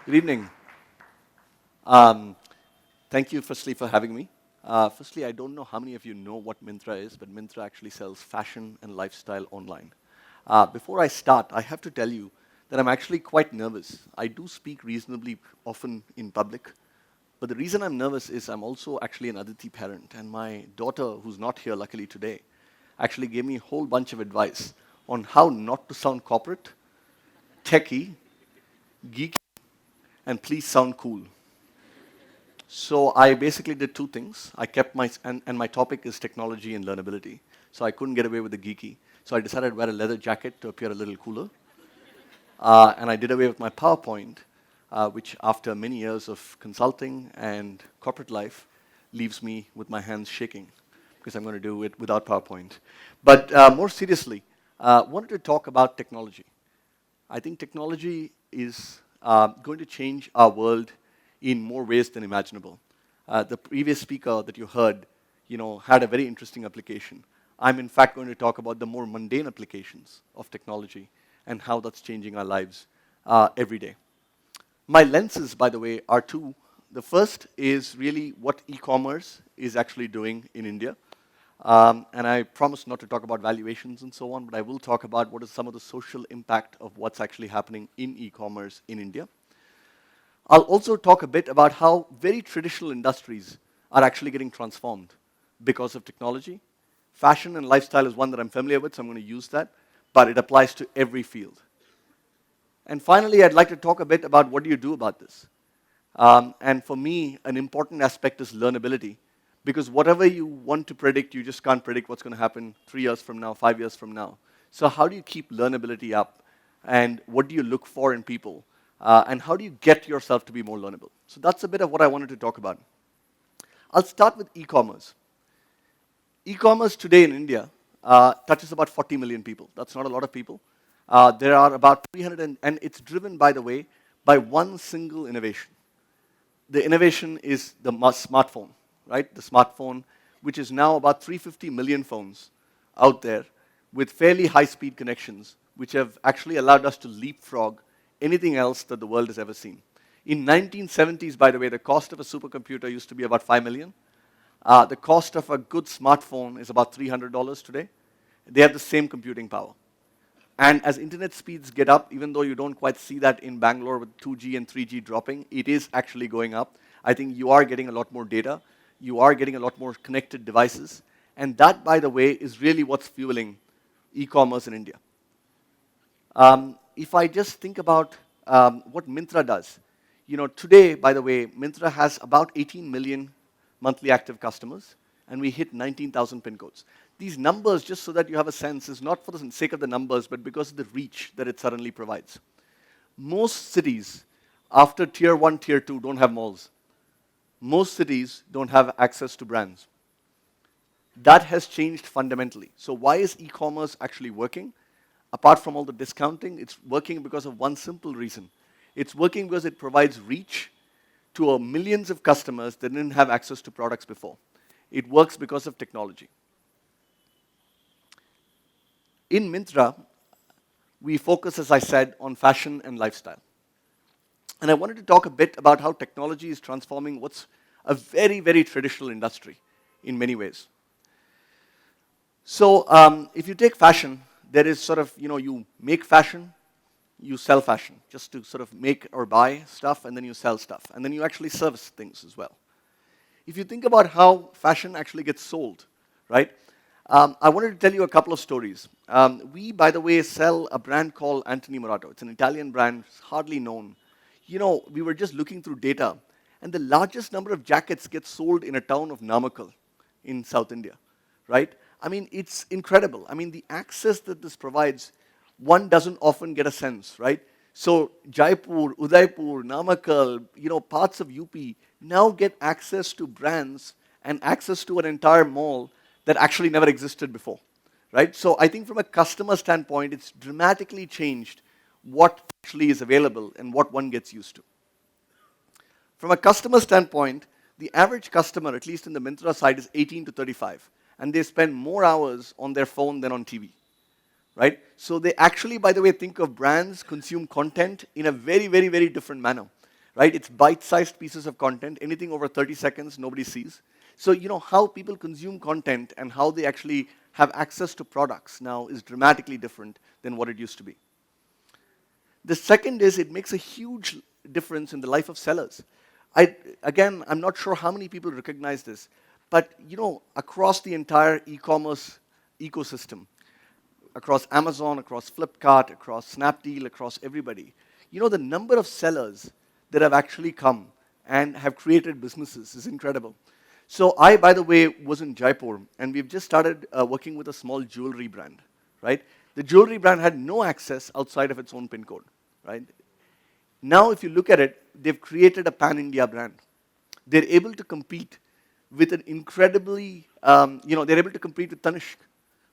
Good evening. Um, Thank you, firstly, for having me. Firstly, I don't know how many of you know what Myntra is, but Myntra actually sells fashion and lifestyle online. Before I start, I have to tell you that I'm actually quite nervous. I do speak reasonably often in public, but the reason I'm nervous is I'm also actually an Aditi parent, and my daughter, who's not here luckily today, actually gave me a whole bunch of advice on how not to sound corporate, techie, geeky, and please sound cool. So I basically did two things. I kept and my topic is technology and learnability. So I couldn't get away with the geeky. So I decided to wear a leather jacket to appear a little cooler. And I did away with my PowerPoint, which after many years of consulting and corporate life, leaves me with my hands shaking because I'm going to do it without PowerPoint. But more seriously, wanted to talk about technology. I think technology is going to change our world in more ways than imaginable. The previous speaker that you heard, had a very interesting application. I'm in fact going to talk about the more mundane applications of technology and how that's changing our lives every day. My lenses, by the way, are two. The first is really what e-commerce is actually doing in India. And I promise not to talk about valuations and so on, but I will talk about what is some of the social impact of what's actually happening in e-commerce in India. I'll also talk a bit about how very traditional industries are actually getting transformed because of technology. Fashion and lifestyle is one that I'm familiar with, so I'm going to use that, but it applies to every field. And finally, I'd like to talk a bit about what do you do about this. And for me, an important aspect is learnability, because whatever you want to predict, you just can't predict what's going to happen 3 years from now, 5 years from now. So how do you keep learnability up? And what do you look for in people? And how do you get yourself to be more learnable? So that's a bit of what I wanted to talk about. I'll start with e-commerce. E-commerce today in India touches about 40 million people. That's not a lot of people. There are about 300, and it's driven, by the way, by one single innovation. The innovation is the smartphone, right? The smartphone, which is now about 350 million phones out there with fairly high-speed connections, which have actually allowed us to leapfrog anything else that the world has ever seen. In 1970s, by the way, the cost of a supercomputer used to be about 5 million. The cost of a good smartphone is about $300 today. They have the same computing power. And as internet speeds get up, even though you don't quite see that in Bangalore with 2G and 3G dropping, it is actually going up. I think you are getting a lot more data. You are getting a lot more connected devices. And that, by the way, is really what's fueling e-commerce in India. If I just think about what Myntra does, today, by the way, Myntra has about 18 million monthly active customers, and we hit 19,000 pin codes. These numbers, just so that you have a sense, is not for the sake of the numbers, but because of the reach that it suddenly provides. Most cities, after tier 1, tier 2, don't have malls. Most cities don't have access to brands. That has changed fundamentally. So why is e-commerce actually working? Apart from all the discounting, it's working because of one simple reason. It's working because it provides reach to millions of customers that didn't have access to products before. It works because of technology. In Myntra, we focus, as I said, on fashion and lifestyle. And I wanted to talk a bit about how technology is transforming what's a very, very traditional industry in many ways. So if you take fashion, there is sort of, you make fashion, you sell fashion, just to sort of make or buy stuff, and then you sell stuff. And then you actually service things as well. If you think about how fashion actually gets sold, right? I wanted to tell you a couple of stories. We, by the way, sell a brand called Anthony Morato. It's an Italian brand, hardly known. We were just looking through data, and the largest number of jackets get sold in a town of Namakkal in South India, right? I mean, it's incredible. I mean, the access that this provides, one doesn't often get a sense, right? So Jaipur, Udaipur, Namakkal, parts of UP now get access to brands and access to an entire mall that actually never existed before, right? So I think from a customer standpoint, it's dramatically changed what actually is available and what one gets used to. From a customer standpoint, the average customer, at least in the Myntra side, is 18 to 35, and they spend more hours on their phone than on TV, right? So they actually, by the way, think of brands, consume content in a very, very, very different manner. right? It's bite-sized pieces of content. Anything over 30 seconds, nobody sees. So, how people consume content and how they actually have access to products now is dramatically different than what it used to be. The second is it makes a huge difference in the life of sellers. Again, I'm not sure how many people recognize this, but across the entire e-commerce ecosystem, across Amazon, across Flipkart, across Snapdeal, across everybody, the number of sellers that have actually come and have created businesses is incredible. So I, by the way, was in Jaipur, and we've just started working with a small jewelry brand, right? The jewelry brand had no access outside of its own pin code, right? Now, if you look at it, they've created a pan-India brand. They're able to compete with an incredibly, they're able to compete with Tanishq,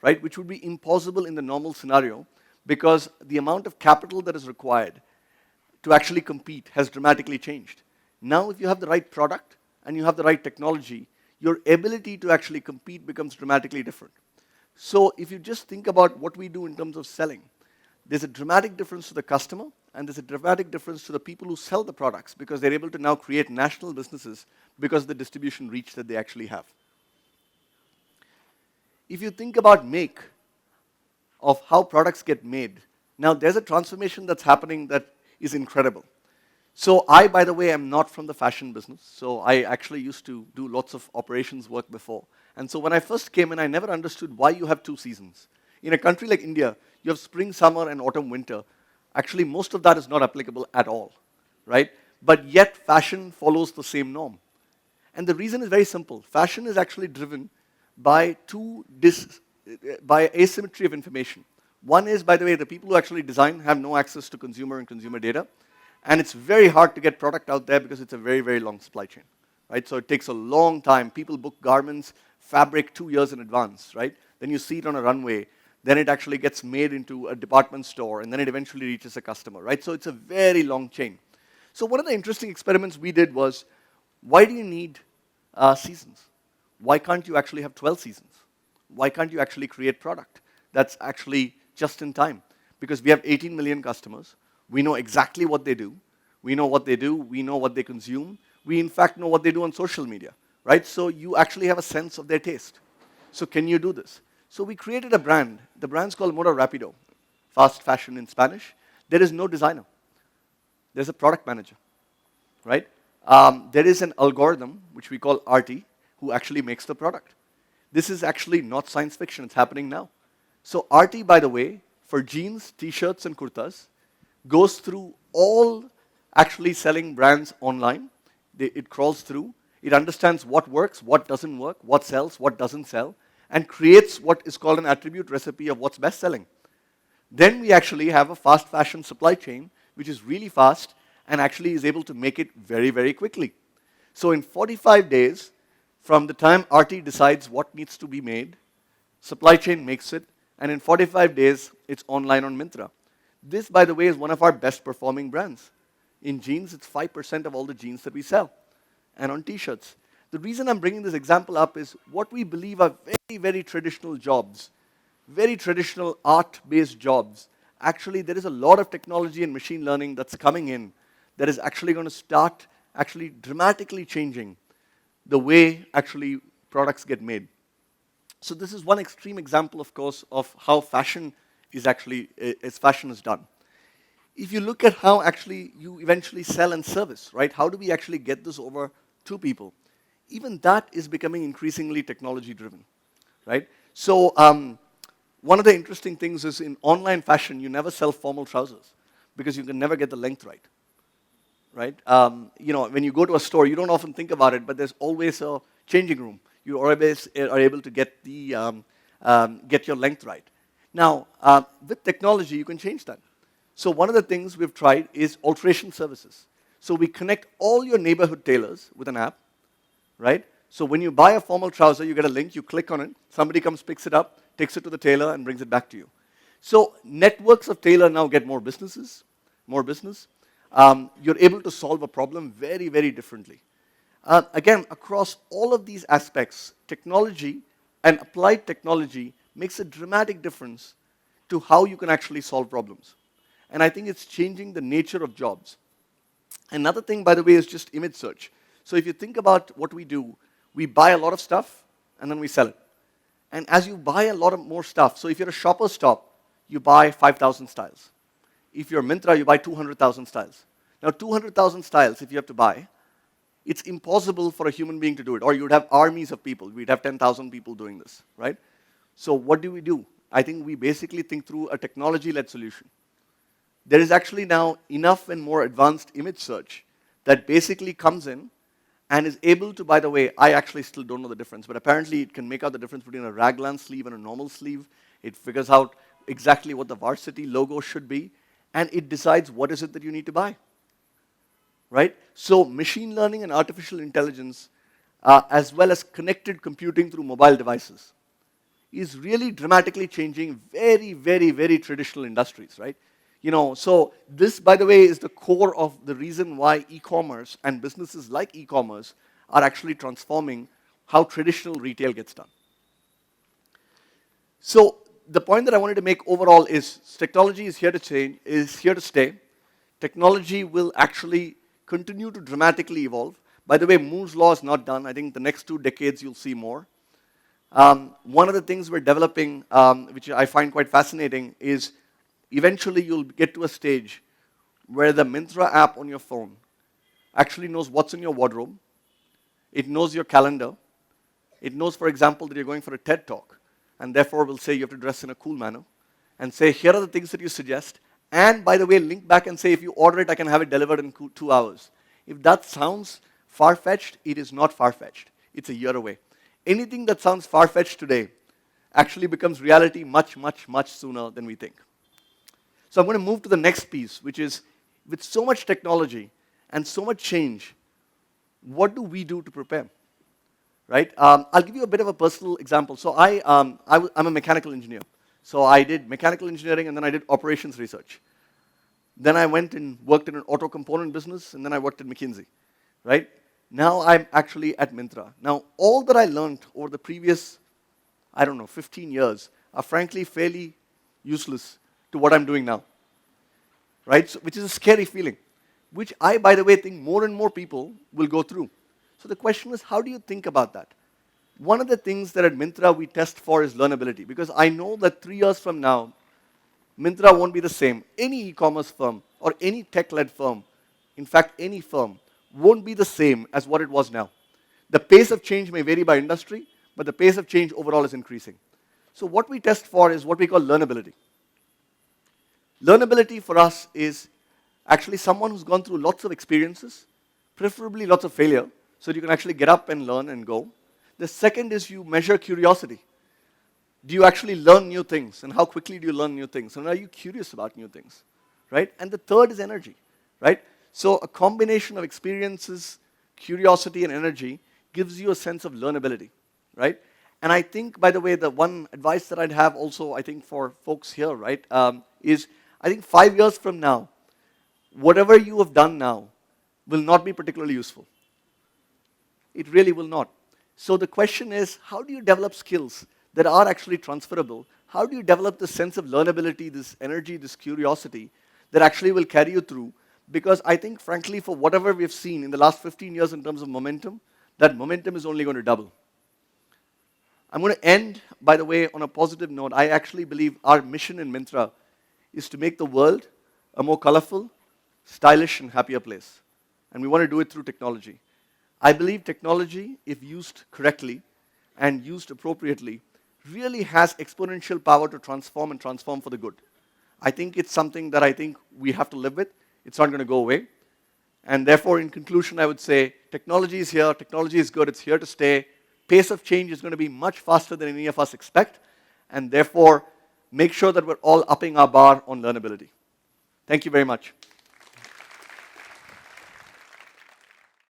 right? Which would be impossible in the normal scenario because the amount of capital that is required to actually compete has dramatically changed. Now, if you have the right product and you have the right technology, your ability to actually compete becomes dramatically different. So if you just think about what we do in terms of selling, there's a dramatic difference to the customer, and there's a dramatic difference to the people who sell the products because they're able to now create national businesses because of the distribution reach that they actually have. If you think about make, of how products get made, now there's a transformation that's happening that is incredible. So I, by the way, am not from the fashion business. So I actually used to do lots of operations work before. And so when I first came in, I never understood why you have two seasons. In a country like India, you have spring, summer, and autumn, winter. Actually, most of that is not applicable at all, right? But yet, fashion follows the same norm. And the reason is very simple. Fashion is actually driven by by asymmetry of information. One is, by the way, the people who actually design have no access to consumer and consumer data. And it's very hard to get product out there because it's a very, very long supply chain, right? So it takes a long time. People book garments, fabric 2 years in advance, right? Then you see it on a runway. Then it actually gets made into a department store, and then it eventually reaches a customer, right? So it's a very long chain. So one of the interesting experiments we did was, why do you need seasons? Why can't you actually have 12 seasons? Why can't you actually create product that's actually just in time? Because we have 18 million customers. We know exactly what they do. We know what they do. We know what they consume. We, in fact, know what they do on social media, right? So you actually have a sense of their taste. So can you do this? So we created a brand. The brand's called Moda Rapido, fast fashion in Spanish. There is no designer. There's a product manager, right? There is an algorithm, which we call RT, who actually makes the product. This is actually not science fiction. It's happening now. So RT, by the way, for jeans, T-shirts, and kurtas, goes through all actually selling brands online. It crawls through. It understands what works, what doesn't work, what sells, what doesn't sell, and creates what is called an attribute recipe of what's best selling. Then we actually have a fast fashion supply chain, which is really fast and actually is able to make it very, very quickly. So in 45 days, from the time RT decides what needs to be made, supply chain makes it, and in 45 days, it's online on Myntra. This, by the way, is one of our best performing brands. In jeans, it's 5% of all the jeans that we sell. And on T-shirts. The reason I'm bringing this example up is what we believe are very, very traditional jobs, very traditional art-based jobs. Actually, there is a lot of technology and machine learning that's coming in that is actually going to start actually dramatically changing the way actually products get made. So this is one extreme example, of course, of how fashion is actually, as fashion is done. If you look at how actually you eventually sell and service, right? How do we actually get this over to people? Even that is becoming increasingly technology-driven, right? So one of the interesting things is in online fashion, you never sell formal trousers because you can never get the length right, right? When you go to a store, you don't often think about it, but there's always a changing room. You always are able to get get your length right. Now, with technology, you can change that. So one of the things we've tried is alteration services. So we connect all your neighborhood tailors with an app, right? So when you buy a formal trouser, you get a link, you click on it, somebody comes, picks it up, takes it to the tailor, and brings it back to you. So networks of tailor now get more business. You're able to solve a problem very, very differently. Again, across all of these aspects, technology and applied technology makes a dramatic difference to how you can actually solve problems. And I think it's changing the nature of jobs. Another thing, by the way, is just image search. So if you think about what we do, we buy a lot of stuff, and then we sell it. And as you buy a lot of more stuff, so if you're a Shoppers Stop, you buy 5,000 styles. If you're Myntra, you buy 200,000 styles. Now, 200,000 styles, if you have to buy, it's impossible for a human being to do it, or you'd have armies of people. We'd have 10,000 people doing this, right? So what do? I think we basically think through a technology-led solution. There is actually now enough and more advanced image search that basically comes in and is able to, by the way, I actually still don't know the difference, but apparently it can make out the difference between a raglan sleeve and a normal sleeve. It figures out exactly what the varsity logo should be, and it decides what is it that you need to buy, right? So machine learning and artificial intelligence, as well as connected computing through mobile devices, is really dramatically changing very, very, very traditional industries, right? So this, by the way, is the core of the reason why e-commerce and businesses like e-commerce are actually transforming how traditional retail gets done. So the point that I wanted to make overall is technology is here to change, is here to stay. Technology will actually continue to dramatically evolve. By the way, Moore's law is not done. I think the next 2 decades you'll see more. One of the things we're developing, which I find quite fascinating, is eventually you'll get to a stage where the Myntra app on your phone actually knows what's in your wardrobe. It knows your calendar. It knows, for example, that you're going for a TED talk, and therefore will say you have to dress in a cool manner, and say, here are the things that you suggest, and by the way, link back and say, if you order it, I can have it delivered in 2 hours. If that sounds far-fetched, it is not far-fetched. It's a year away. Anything that sounds far-fetched today actually becomes reality much, much, much sooner than we think. So I'm going to move to the next piece, which is, with so much technology and so much change, what do we do to prepare? Right? I'll give you a bit of a personal example. So I'm a mechanical engineer. So I did mechanical engineering, and then I did operations research. Then I went and worked in an auto component business, and then I worked at McKinsey. Right? Now I'm actually at Myntra. Now, all that I learned over the previous, 15 years are frankly fairly useless to what I'm doing now, right? So, which is a scary feeling, which I, by the way, think more and more people will go through. So the question is, how do you think about that? One of the things that at Myntra we test for is learnability, because I know that 3 years from now, Myntra won't be the same. Any e-commerce firm or any tech-led firm, in fact, any firm, won't be the same as what it was now. The pace of change may vary by industry, but the pace of change overall is increasing. So what we test for is what we call learnability. Learnability for us is actually someone who's gone through lots of experiences, preferably lots of failure, so you can actually get up and learn and go. The second is you measure curiosity. Do you actually learn new things, and how quickly do you learn new things? And are you curious about new things, right? And the third is energy, right? So a combination of experiences, curiosity, and energy gives you a sense of learnability, right? And I think, by the way, the one advice that I'd have also, I think, for folks here, right, is I think 5 years from now, whatever you have done now will not be particularly useful. It really will not. So the question is, how do you develop skills that are actually transferable? How do you develop this sense of learnability, this energy, this curiosity that actually will carry you through? Because I think, frankly, for whatever we've seen in the last 15 years in terms of momentum, that momentum is only going to double. I'm going to end, by the way, on a positive note. I actually believe our mission in Myntra is to make the world a more colorful, stylish, and happier place. And we want to do it through technology. I believe technology, if used correctly and used appropriately, really has exponential power to transform and transform for the good. I think it's something that I think we have to live with. It's not going to go away. And therefore, in conclusion, I would say technology is here. Technology is good. It's here to stay. Pace of change is going to be much faster than any of us expect. And therefore, make sure that we're all upping our bar on learnability. Thank you very much.